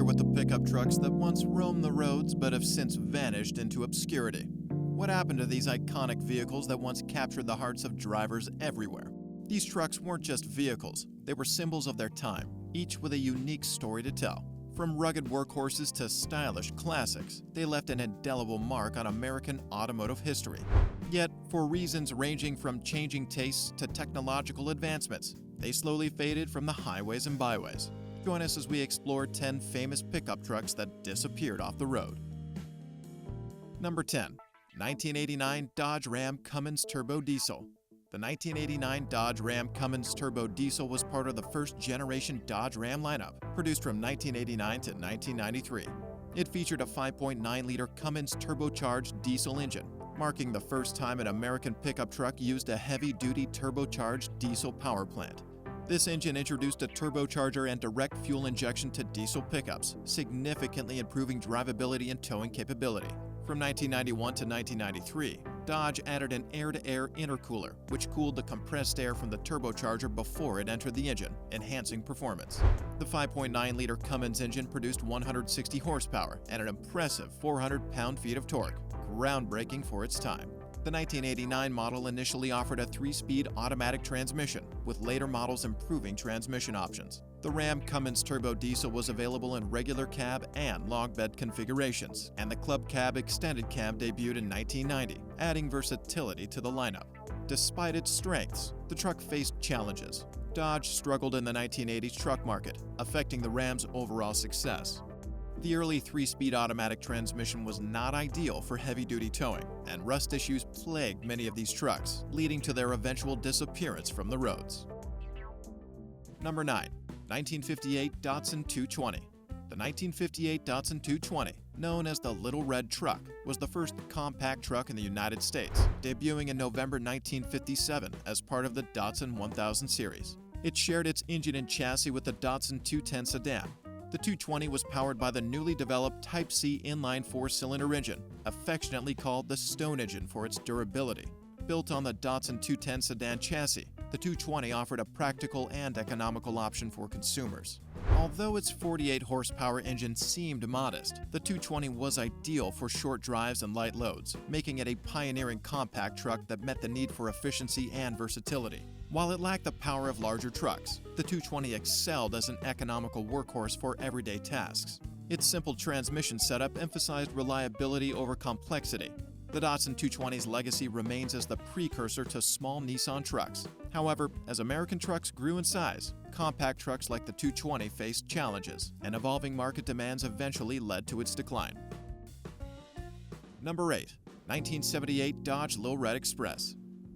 familiar with the pickup trucks that once roamed the roads but have since vanished into obscurity. What happened to these iconic vehicles that once captured the hearts of drivers everywhere? These trucks weren't just vehicles, they were symbols of their time, each with a unique story to tell. From rugged workhorses to stylish classics, they left an indelible mark on American automotive history. Yet, for reasons ranging from changing tastes to technological advancements, they slowly faded from the highways and byways. Join us as we explore 10 famous pickup trucks that disappeared off the road. Number 10. 1989 Dodge Ram Cummins Turbo Diesel. The 1989 Dodge Ram Cummins Turbo Diesel was part of the first-generation Dodge Ram lineup, produced from 1989 to 1993. It featured a 5.9-liter Cummins turbocharged diesel engine, marking the first time an American pickup truck used a heavy-duty turbocharged diesel power plant. This engine introduced a turbocharger and direct fuel injection to diesel pickups, significantly improving drivability and towing capability. From 1991 to 1993, Dodge added an air-to-air intercooler, which cooled the compressed air from the turbocharger before it entered the engine, enhancing performance. The 5.9-liter Cummins engine produced 160 horsepower and an impressive 400 pound-feet of torque, groundbreaking for its time. The 1989 model initially offered a 3-speed automatic transmission, with later models improving transmission options. The Ram Cummins Turbo Diesel was available in regular cab and log bed configurations, and the Club Cab Extended Cab debuted in 1990, adding versatility to the lineup. Despite its strengths, the truck faced challenges. Dodge struggled in the 1980s truck market, affecting the Ram's overall success. The early 3-speed automatic transmission was not ideal for heavy-duty towing, and rust issues plagued many of these trucks, leading to their eventual disappearance from the roads. Number 9. 1958 Datsun 220. The 1958 Datsun 220, known as the Little Red Truck, was the first compact truck in the United States, debuting in November 1957 as part of the Datsun 1000 series. It shared its engine and chassis with the Datsun 210 sedan. The 220 was powered by the newly developed Type C inline 4-cylinder engine, affectionately called the Stone engine for its durability. Built on the Datsun 210 sedan chassis, the 220 offered a practical and economical option for consumers. Although its 48-horsepower engine seemed modest, the 220 was ideal for short drives and light loads, making it a pioneering compact truck that met the need for efficiency and versatility. While it lacked the power of larger trucks, the 220 excelled as an economical workhorse for everyday tasks. Its simple transmission setup emphasized reliability over complexity. The Datsun 220's legacy remains as the precursor to small Nissan trucks. However, as American trucks grew in size, compact trucks like the 220 faced challenges, and evolving market demands eventually led to its decline. Number 8. 1978 Dodge Lil Red Express.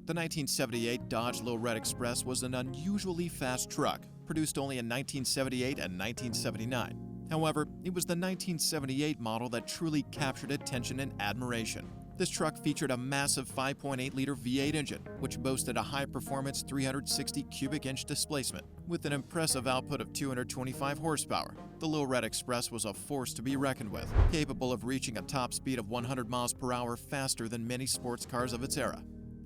The 1978 Dodge Lil Red Express was an unusually fast truck, produced only in 1978 and 1979. However, it was the 1978 model that truly captured attention and admiration. This truck featured a massive 5.8-liter V8 engine, which boasted a high-performance 360 cubic inch displacement. With an impressive output of 225 horsepower, the Lil Red Express was a force to be reckoned with, capable of reaching a top speed of 100 miles per hour faster than many sports cars of its era.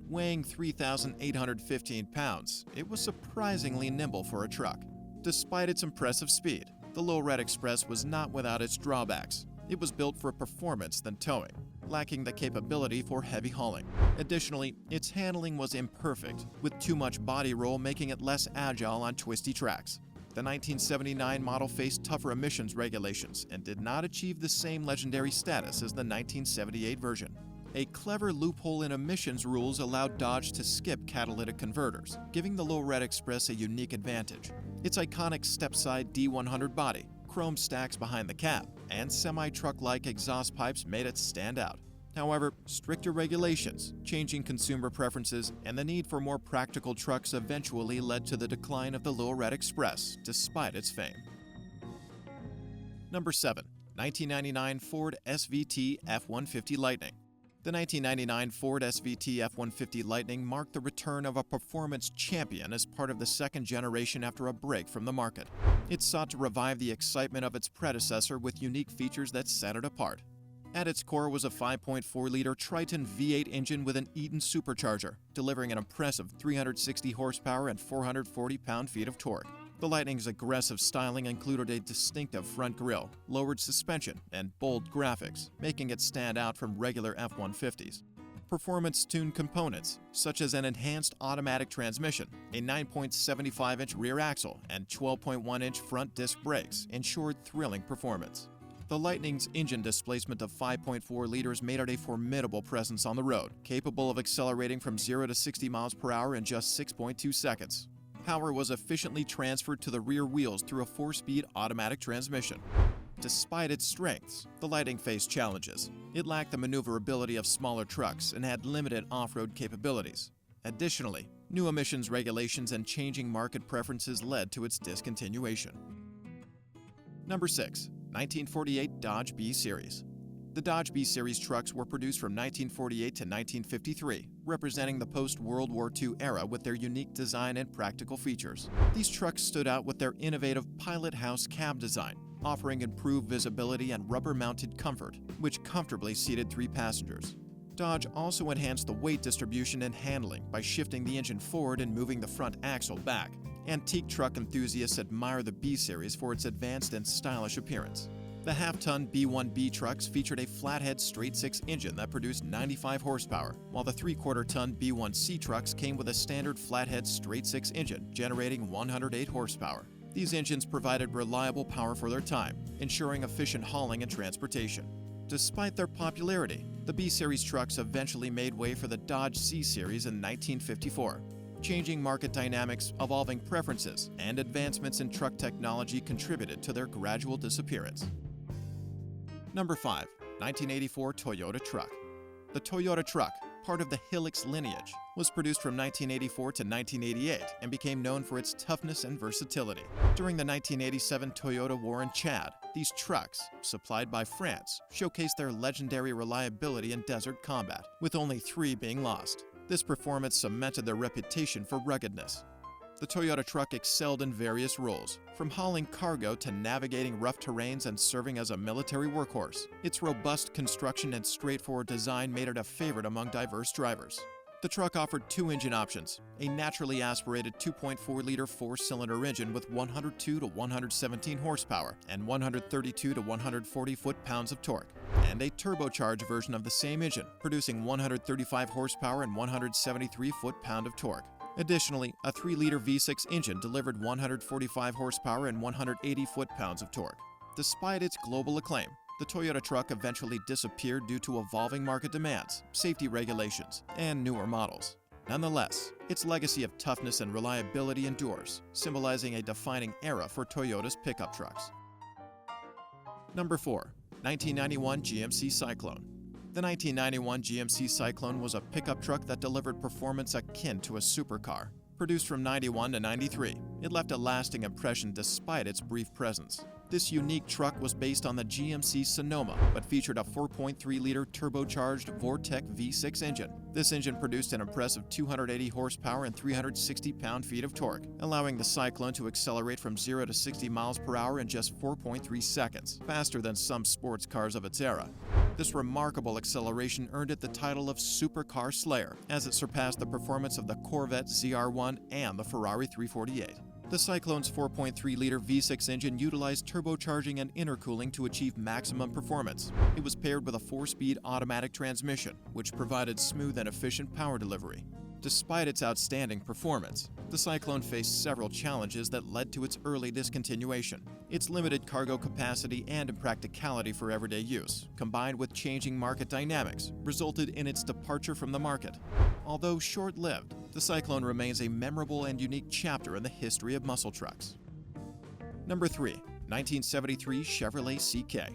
Weighing 3,815 pounds, it was surprisingly nimble for a truck. Despite its impressive speed, the Lil Red Express was not without its drawbacks. It was built for performance than towing, lacking the capability for heavy hauling. Additionally, its handling was imperfect, with too much body roll making it less agile on twisty tracks. The 1979 model faced tougher emissions regulations and did not achieve the same legendary status as the 1978 version. A clever loophole in emissions rules allowed Dodge to skip catalytic converters, giving the Lil Red Express a unique advantage. Its iconic Swepside D100 body, chrome stacks behind the cab, and semi-truck-like exhaust pipes made it stand out. However, stricter regulations, changing consumer preferences, and the need for more practical trucks eventually led to the decline of the Lil Red Express, despite its fame. Number 7. 1999 Ford SVT F-150 Lightning. The 1999 Ford SVT F-150 Lightning marked the return of a performance champion as part of the second generation after a break from the market. It sought to revive the excitement of its predecessor with unique features that set it apart. At its core was a 5.4-liter Triton V8 engine with an Eaton supercharger, delivering an impressive 360 horsepower and 440 pound-feet of torque. The Lightning's aggressive styling included a distinctive front grille, lowered suspension, and bold graphics, making it stand out from regular F-150s. Performance-tuned components, such as an enhanced automatic transmission, a 9.75-inch rear axle, and 12.1-inch front disc brakes, ensured thrilling performance. The Lightning's engine displacement of 5.4 liters made it a formidable presence on the road, capable of accelerating from 0 to 60 miles per hour in just 6.2 seconds. Power was efficiently transferred to the rear wheels through a 4-speed automatic transmission. Despite its strengths, the Lightning faced challenges. It lacked the maneuverability of smaller trucks and had limited off-road capabilities. Additionally, new emissions regulations and changing market preferences led to its discontinuation. Number 6. 1948 Dodge B-Series. The Dodge B-Series trucks were produced from 1948 to 1953, representing the post-World War II era with their unique design and practical features. These trucks stood out with their innovative pilot house cab design, offering improved visibility and rubber-mounted comfort, which comfortably seated 3 passengers. Dodge also enhanced the weight distribution and handling by shifting the engine forward and moving the front axle back. Antique truck enthusiasts admire the B-Series for its advanced and stylish appearance. The half-ton B1B trucks featured a flathead straight-six engine that produced 95 horsepower, while the 3/4-ton B1C trucks came with a standard flathead straight-six engine, generating 108 horsepower. These engines provided reliable power for their time, ensuring efficient hauling and transportation. Despite their popularity, the B-Series trucks eventually made way for the Dodge C-Series in 1954. Changing market dynamics, evolving preferences, and advancements in truck technology contributed to their gradual disappearance. Number 5. 1984 Toyota Truck. The Toyota Truck, part of the Hilux lineage, was produced from 1984 to 1988 and became known for its toughness and versatility. During the 1987 Toyota War in Chad, these trucks, supplied by France, showcased their legendary reliability in desert combat, with only 3 being lost. This performance cemented their reputation for ruggedness. The Toyota truck excelled in various roles, from hauling cargo to navigating rough terrains and serving as a military workhorse. Its robust construction and straightforward design made it a favorite among diverse drivers. The truck offered 2 engine options, a naturally aspirated 2.4-liter 4-cylinder engine with 102 to 117 horsepower and 132 to 140 foot-pounds of torque, and a turbocharged version of the same engine, producing 135 horsepower and 173 foot-pound of torque. Additionally, a 3-liter V6 engine delivered 145 horsepower and 180 foot-pounds of torque. Despite its global acclaim, the Toyota truck eventually disappeared due to evolving market demands, safety regulations, and newer models. Nonetheless, its legacy of toughness and reliability endures, symbolizing a defining era for Toyota's pickup trucks. Number 4. 1991 GMC Cyclone. The 1991 GMC Cyclone was a pickup truck that delivered performance akin to a supercar. Produced from 91 to 93, it left a lasting impression despite its brief presence. This unique truck was based on the GMC Sonoma, but featured a 4.3-liter turbocharged Vortec V6 engine. This engine produced an impressive 280 horsepower and 360 pound-feet of torque, allowing the Cyclone to accelerate from 0 to 60 miles per hour in just 4.3 seconds, faster than some sports cars of its era. This remarkable acceleration earned it the title of Supercar Slayer, as it surpassed the performance of the Corvette ZR1 and the Ferrari 348. The Cyclone's 4.3-liter V6 engine utilized turbocharging and intercooling to achieve maximum performance. It was paired with a 4-speed automatic transmission, which provided smooth and efficient power delivery. Despite its outstanding performance, the Cyclone faced several challenges that led to its early discontinuation. Its limited cargo capacity and impracticality for everyday use, combined with changing market dynamics, resulted in its departure from the market. Although short-lived, the Cyclone remains a memorable and unique chapter in the history of muscle trucks. Number 3. 1973 Chevrolet CK.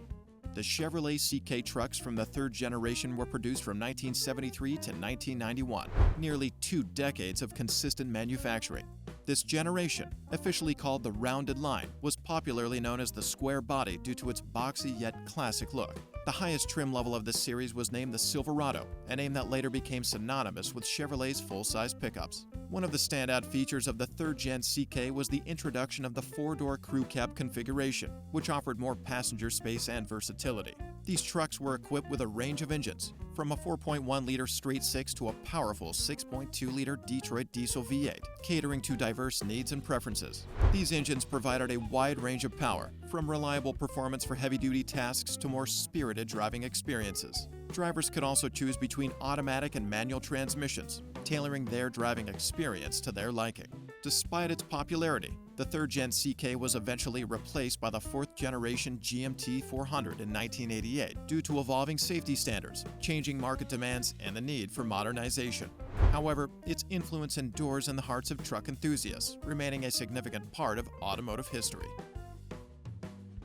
The Chevrolet CK trucks from the 3rd generation were produced from 1973 to 1991, nearly 2 decades of consistent manufacturing. This generation, officially called the Rounded Line, was popularly known as the square body due to its boxy yet classic look. The highest trim level of this series was named the Silverado, a name that later became synonymous with Chevrolet's full-size pickups. One of the standout features of the 3rd Gen CK was the introduction of the 4-door crew cab configuration, which offered more passenger space and versatility. These trucks were equipped with a range of engines, from a 4.1-liter straight-six to a powerful 6.2-liter Detroit diesel V8, catering to diverse needs and preferences. These engines provided a wide range of power, from reliable performance for heavy-duty tasks to more spirited driving experiences. Drivers could also choose between automatic and manual transmissions, tailoring their driving experience to their liking. Despite its popularity, the 3rd Gen CK was eventually replaced by the 4th generation GMT 400 in 1988 due to evolving safety standards, changing market demands, and the need for modernization. However, its influence endures in the hearts of truck enthusiasts, remaining a significant part of automotive history.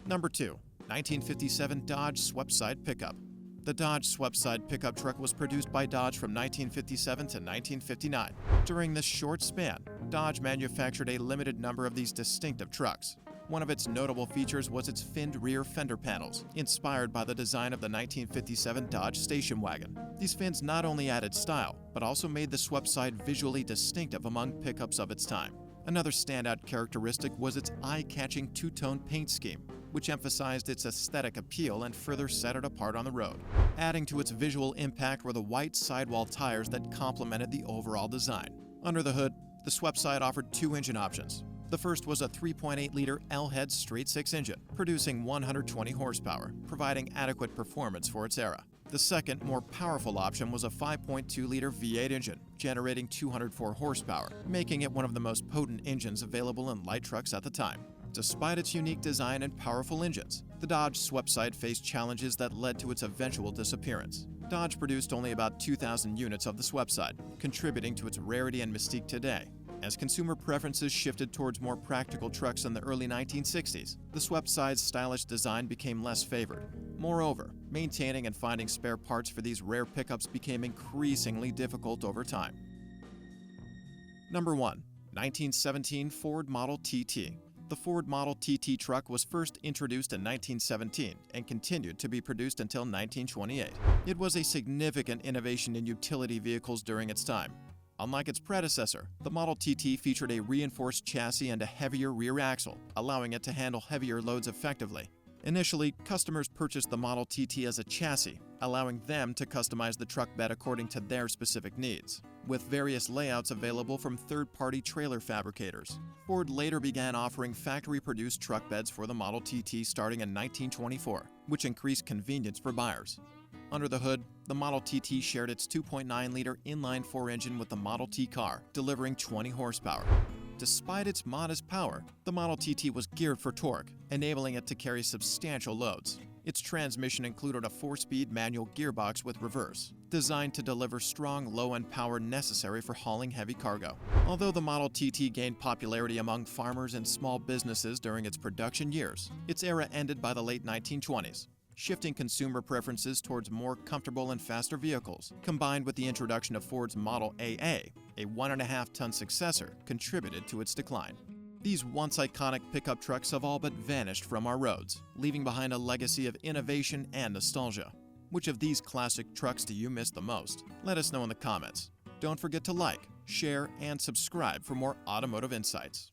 Number 2. 1957 Dodge Swepside Pickup. The Dodge Swepside pickup truck was produced by Dodge from 1957 to 1959. During this short span, Dodge manufactured a limited number of these distinctive trucks. One of its notable features was its finned rear fender panels, inspired by the design of the 1957 Dodge station wagon. These fins not only added style, but also made the Swepside visually distinctive among pickups of its time. Another standout characteristic was its eye-catching two-tone paint scheme, which emphasized its aesthetic appeal and further set it apart on the road. Adding to its visual impact were the white sidewall tires that complemented the overall design. Under the hood, the Swepside offered 2 engine options. The first was a 3.8-liter L-head straight-six engine, producing 120 horsepower, providing adequate performance for its era. The second, more powerful option was a 5.2-liter V8 engine, generating 204 horsepower, making it one of the most potent engines available in light trucks at the time. Despite its unique design and powerful engines, the Dodge Swepside faced challenges that led to its eventual disappearance. Dodge produced only about 2,000 units of the Swepside, contributing to its rarity and mystique today. As consumer preferences shifted towards more practical trucks in the early 1960s, the Swepside's stylish design became less favored. Moreover, maintaining and finding spare parts for these rare pickups became increasingly difficult over time. Number 1. 1917 Ford Model TT. The Ford Model TT truck was first introduced in 1917 and continued to be produced until 1928. It was a significant innovation in utility vehicles during its time. Unlike its predecessor, the Model TT featured a reinforced chassis and a heavier rear axle, allowing it to handle heavier loads effectively. Initially, customers purchased the Model TT as a chassis, allowing them to customize the truck bed according to their specific needs, with various layouts available from third-party trailer fabricators. Ford later began offering factory-produced truck beds for the Model TT starting in 1924, which increased convenience for buyers. Under the hood, the Model TT shared its 2.9-liter inline-4 engine with the Model T car, delivering 20 horsepower. Despite its modest power, the Model TT was geared for torque, enabling it to carry substantial loads. Its transmission included a 4-speed manual gearbox with reverse, designed to deliver strong low-end power necessary for hauling heavy cargo. Although the Model TT gained popularity among farmers and small businesses during its production years, its era ended by the late 1920s. Shifting consumer preferences towards more comfortable and faster vehicles, combined with the introduction of Ford's Model AA, a 1.5-ton successor, contributed to its decline. These once iconic pickup trucks have all but vanished from our roads, leaving behind a legacy of innovation and nostalgia. Which of these classic trucks do you miss the most? Let us know in the comments. Don't forget to like, share, and subscribe for more automotive insights.